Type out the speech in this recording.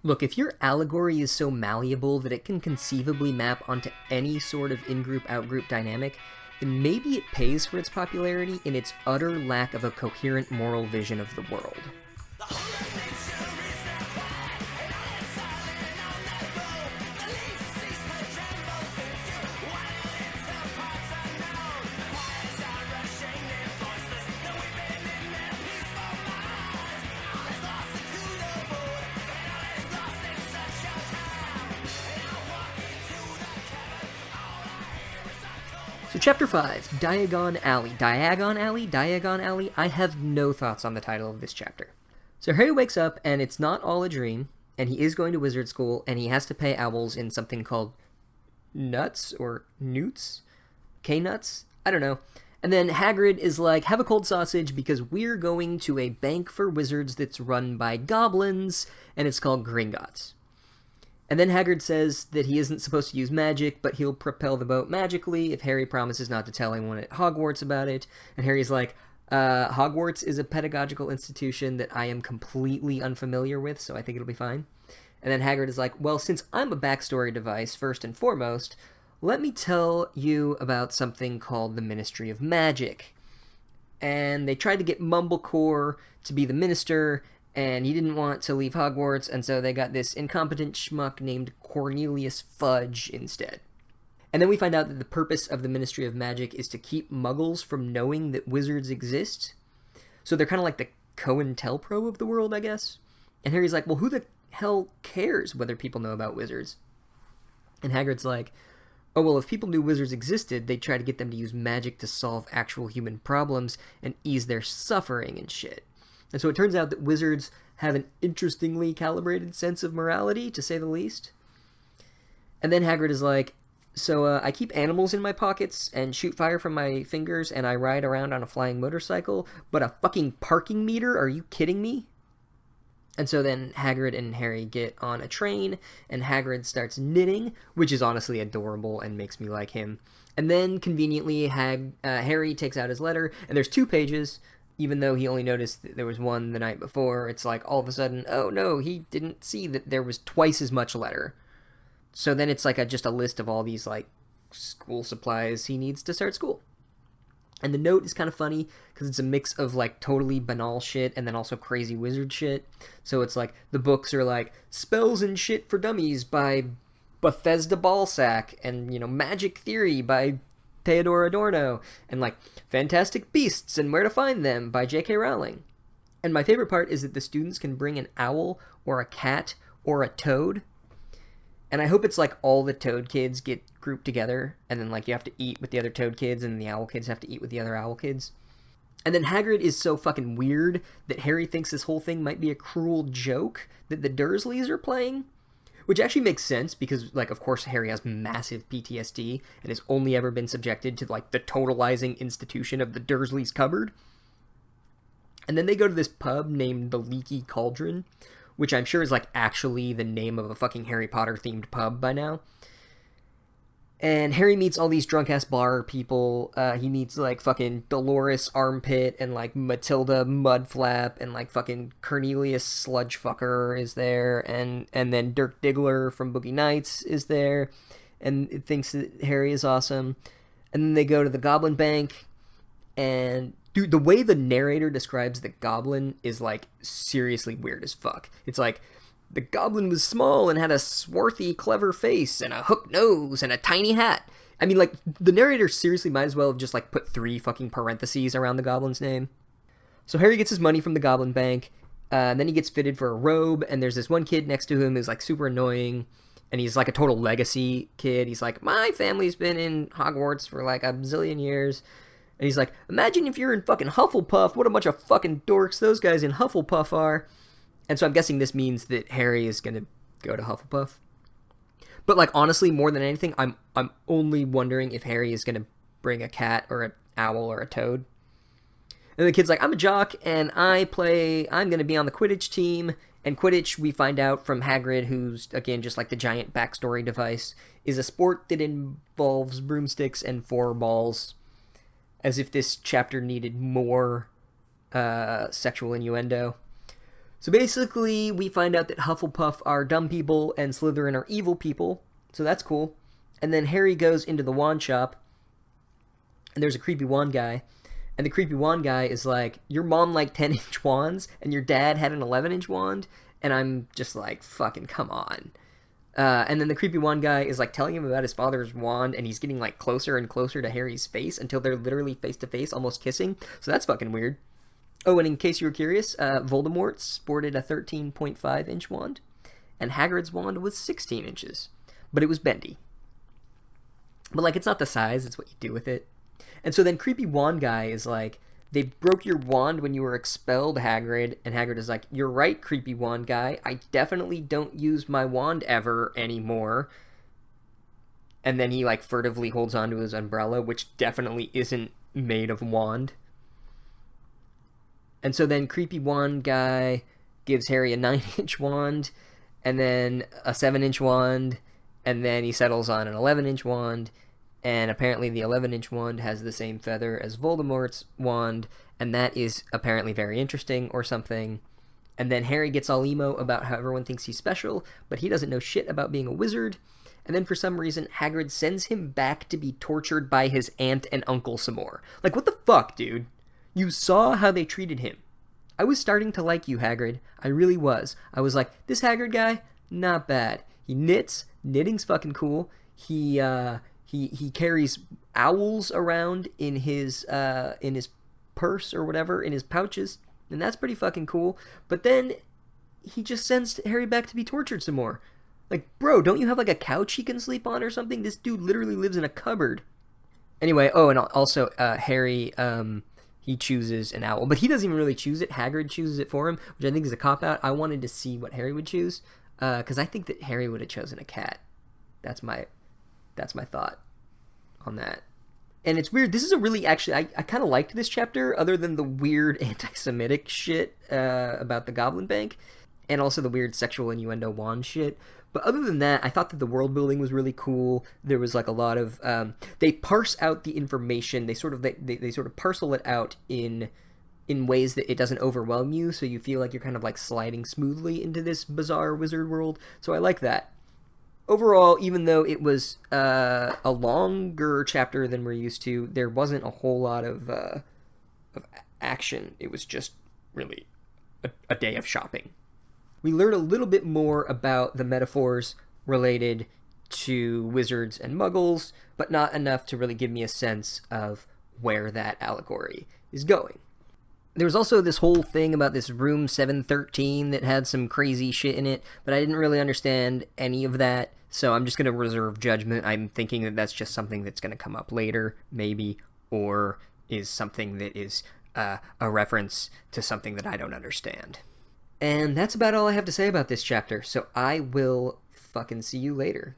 Look, if your allegory is so malleable that it can conceivably map onto any sort of in-group, out-group dynamic, then maybe it pays for its popularity in its utter lack of a coherent moral vision of the world. So Chapter 5, Diagon Alley. Diagon Alley? Diagon Alley? I have no thoughts on the title of this chapter. So Harry wakes up, and it's not all a dream, and he is going to wizard school, and he has to pay owls in something called nuts, or newts? K-nuts? I don't know. And then Hagrid is like, have a cold sausage, because we're going to a bank for wizards that's run by goblins, and it's called Gringotts. And then Hagrid says that he isn't supposed to use magic, but he'll propel the boat magically if Harry promises not to tell anyone at Hogwarts about it. And Harry's like, Hogwarts is a pedagogical institution that I am completely unfamiliar with, so I think it'll be fine. And then Hagrid is like, well, since I'm a backstory device, first and foremost, let me tell you about something called the Ministry of Magic. And they tried to get Mumblecore to be the minister, and he didn't want to leave Hogwarts, and so they got this incompetent schmuck named Cornelius Fudge instead. And then we find out that the purpose of the Ministry of Magic is to keep muggles from knowing that wizards exist. So they're kind of like the COINTELPRO of the world, I guess. And Harry's like, well, who the hell cares whether people know about wizards? And Hagrid's like, oh, well, if people knew wizards existed, they'd try to get them to use magic to solve actual human problems and ease their suffering and shit. And so it turns out that wizards have an interestingly calibrated sense of morality, to say the least. And then Hagrid is like, so I keep animals in my pockets and shoot fire from my fingers and I ride around on a flying motorcycle, but a fucking parking meter? Are you kidding me? And so then Hagrid and Harry get on a train, and Hagrid starts knitting, which is honestly adorable and makes me like him. And then, conveniently, Harry takes out his letter, and there's 2 pages. Even though he only noticed that there was one the night before, it's like all of a sudden, oh no, he didn't see that there was twice as much letter. So then it's like just a list of all these like school supplies he needs to start school. And the note is kind of funny because it's a mix of like totally banal shit and then also crazy wizard shit. So it's like the books are like Spells and Shit for Dummies by Bethesda Ballsack, and Magic Theory by Theodore Adorno, and like Fantastic Beasts and Where to Find Them by J.K. Rowling. And my favorite part is that the students can bring an owl or a cat or a toad. And I hope it's like all the toad kids get grouped together, and then like you have to eat with the other toad kids, and the owl kids have to eat with the other owl kids. And then Hagrid is so fucking weird that Harry thinks this whole thing might be a cruel joke that the Dursleys are playing. Which actually makes sense because, like, of course, Harry has massive PTSD and has only ever been subjected to, like, the totalizing institution of the Dursleys' cupboard. And then they go to this pub named the Leaky Cauldron, which I'm sure is, like, actually the name of a fucking Harry Potter-themed pub by now. And Harry meets all these drunk-ass bar people. He meets, like, fucking Dolores Armpit and, like, Matilda Mudflap and, like, fucking Cornelius Sludgefucker is there. And then Dirk Diggler from Boogie Nights is there and thinks that Harry is awesome. And then they go to the Goblin Bank. And, dude, the way the narrator describes the goblin is, like, seriously weird as fuck. It's like, the goblin was small and had a swarthy, clever face and a hooked nose and a tiny hat. I mean, like, the narrator seriously might as well have just, like, put 3 fucking parentheses around the goblin's name. So Harry gets his money from the Goblin Bank, and then he gets fitted for a robe, and there's this one kid next to him who's, like, super annoying, and he's, like, a total legacy kid. He's like, my family's been in Hogwarts for, like, a zillion years. And he's like, imagine if you're in fucking Hufflepuff. What a bunch of fucking dorks those guys in Hufflepuff are. And so I'm guessing this means that Harry is going to go to Hufflepuff. But, like, honestly, more than anything, I'm only wondering if Harry is going to bring a cat or an owl or a toad. And the kid's like, I'm a jock, and I'm going to be on the Quidditch team. And Quidditch, we find out from Hagrid, who's, again, just like the giant backstory device, is a sport that involves broomsticks and 4 balls. As if this chapter needed more sexual innuendo. So basically, we find out that Hufflepuff are dumb people and Slytherin are evil people. So that's cool. And then Harry goes into the wand shop, and there's a creepy wand guy. And the creepy wand guy is like, your mom liked 10-inch wands, and your dad had an 11-inch wand? And I'm just like, fucking come on. And then the creepy wand guy is like telling him about his father's wand, and he's getting like closer and closer to Harry's face until they're literally face to face, almost kissing. So that's fucking weird. Oh, and in case you were curious, Voldemort sported a 13.5-inch wand, and Hagrid's wand was 16 inches. But it was bendy. But, like, it's not the size, it's what you do with it. And so then creepy wand guy is like, they broke your wand when you were expelled, Hagrid. And Hagrid is like, you're right, creepy wand guy. I definitely don't use my wand ever anymore. And then he, like, furtively holds onto his umbrella, which definitely isn't made of wand. And so then creepy wand guy gives Harry a 9-inch wand, and then a 7-inch wand, and then he settles on an 11-inch wand, and apparently the 11-inch wand has the same feather as Voldemort's wand, and that is apparently very interesting or something. And then Harry gets all emo about how everyone thinks he's special, but he doesn't know shit about being a wizard. And then for some reason, Hagrid sends him back to be tortured by his aunt and uncle some more. Like, what the fuck, dude? You saw how they treated him. I was starting to like you, Hagrid. I really was. I was like, this Hagrid guy, not bad. He knits. Knitting's fucking cool. He carries owls around in his purse or whatever, in his pouches, and that's pretty fucking cool. But then he just sends Harry back to be tortured some more. Like, bro, don't you have like a couch he can sleep on or something? This dude literally lives in a cupboard. Anyway, oh, and also Harry, he chooses an owl, but he doesn't even really choose it. Hagrid chooses it for him, which I think is a cop-out. I wanted to see what Harry would choose, because I think that Harry would have chosen a cat. That's my thought on that. And it's weird. This is a really, actually, I kind of liked this chapter, other than the weird anti-Semitic shit about the Goblin Bank, and also the weird sexual innuendo wand shit. But other than that, I thought that the world building was really cool. There was like a lot of they parse out the information. They sort of parcel it out in ways that it doesn't overwhelm you, so you feel like you're kind of like sliding smoothly into this bizarre wizard world. So I like that. Overall, even though it was a longer chapter than we're used to, there wasn't a whole lot of action. It was just really a day of shopping. We learn a little bit more about the metaphors related to wizards and muggles, but not enough to really give me a sense of where that allegory is going. There was also this whole thing about this room 713 that had some crazy shit in it, but I didn't really understand any of that, so I'm just going to reserve judgment. I'm thinking that that's just something that's going to come up later, maybe, or is something that is a reference to something that I don't understand. And that's about all I have to say about this chapter, so I will fucking see you later.